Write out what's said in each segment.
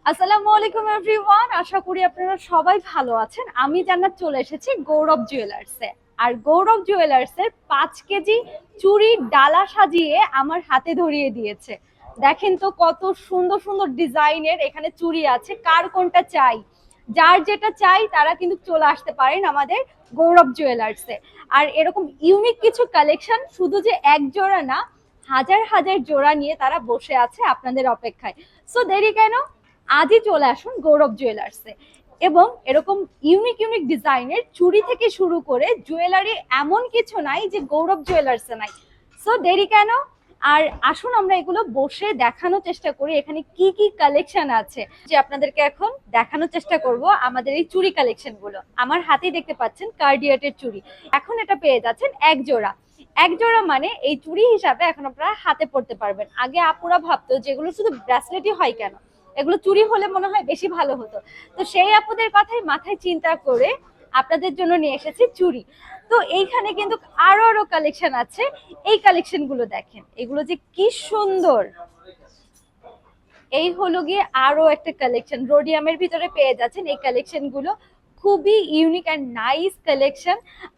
আসসালামু আলাইকুম এভরিওয়ান, আশা করি আপনারা সবাই ভালো আছেন। আমি জান্নাত চলে এসেছি গৌরব জুয়েলার্সে। আর গৌরব জুয়েলার্সের 5 কেজি চুড়ির ডালা সাজিয়ে আমার হাতে ধরিয়ে দিয়েছে। দেখেন তো কত সুন্দর সুন্দর ডিজাইনের এখানে চুড়ি আছে, কার কোনটা চাই। যার যেটা চাই তারা কিন্তু চলে আসতে পারেন আমাদের গৌরব জুয়েলার্সে। আর এরকম ইউনিক কিছু কালেকশন শুধু যে এক জোড়া না, হাজার হাজার জোড়া নিয়ে তারা বসে আছে আপনাদের অপেক্ষায়। সো দেরি কেন, আজই চলে আসুন গৌরব জুয়েলার্সে। এবং এরকম ইউনিক ইউনিক ডিজাইনের চুড়ি থেকে শুরু করে জুয়েলারি এমন কিছু নাই যে গৌরব জুয়েলার্সে নাই। সো দেরি কেন, আর আসুন আমরা এগুলো বসে দেখানোর চেষ্টা করি এখানে কি কি কালেকশন আছে। যে আপনাদেরকে এখন দেখানোর চেষ্টা করব আমাদের এই চুড়ি কালেকশন গুলো। আমার হাতেই দেখতে পাচ্ছেন কার্ডিয়েটের চুড়ি, এখন এটা পেয়ে যাচ্ছেন এক জোড়া। এক জোড়া মানে এই চুড়ি হিসাবে এখন আপনারা হাতে পড়তে পারবেন। আগে আপুরা ভাবতো যেগুলো শুধু ব্রেসলেটই হয় কেন, এগুলো চুরি হলে মনে হয় বেশি ভালো হতো। তো সেই আপুদের কথাই মাথায় চিন্তা করে আপনাদের জন্য নিয়ে এসেছি চুড়ি। তো এইখানে কিন্তু আরো আরো কালেকশন আছে। এই কালেকশন গুলো দেখেন, এগুলো যে কি সুন্দর। এই হলো গিয়ে আরো একটা কালেকশন, রোডিয়ামের ভিতরে পেয়ে যাচ্ছেন এই কালেকশন গুলো। খুবই ইউনিক অ্যান্ড নাইস কালেকশন।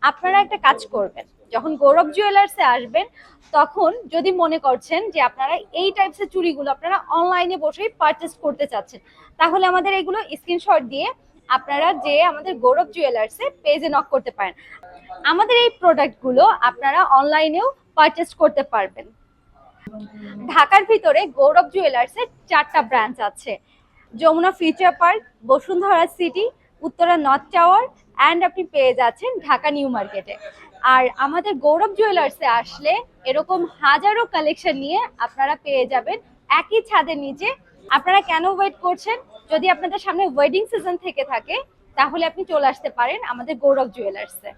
আপনারা একটা কাজ করবেন, যখন গৌরব জুয়েলার্সে আসবেন তখন যদি মনে করছেন যে আপনারা এই টাইপসের চুড়িগুলো আপনারা অনলাইনে বসেই পারচেস করতে চাচ্ছেন, তাহলে আমাদের এগুলো স্ক্রিনশট দিয়ে আপনারা যে আমাদের গৌরব জুয়েলার্সে পেজে নক করতে পারেন। আমাদের এই প্রোডাক্টগুলো আপনারা অনলাইনেও পারচেস করতে পারবেন। ঢাকার ভিতরে গৌরব জুয়েলার্সের 4টা ব্রাঞ্চ আছে। Jamuna future park, Bashundhara city, Uttara north tower and আপনি পেয়ে যাচ্ছেন ঢাকা নিউ মার্কেটে। আর আমাদের গৌরব জুয়েলার্সে আসলে এরকম হাজারো কালেকশন নিয়ে আপনারা পেয়ে যাবেন একই ছাদের নিচে। আপনারা কেন ওয়েট করছেন? যদি আপনাদের সামনে ওয়েডিং সিজন থেকে থাকে তাহলে আপনি চলে আসতে পারেন আমাদের গৌরব জুয়েলার্সে।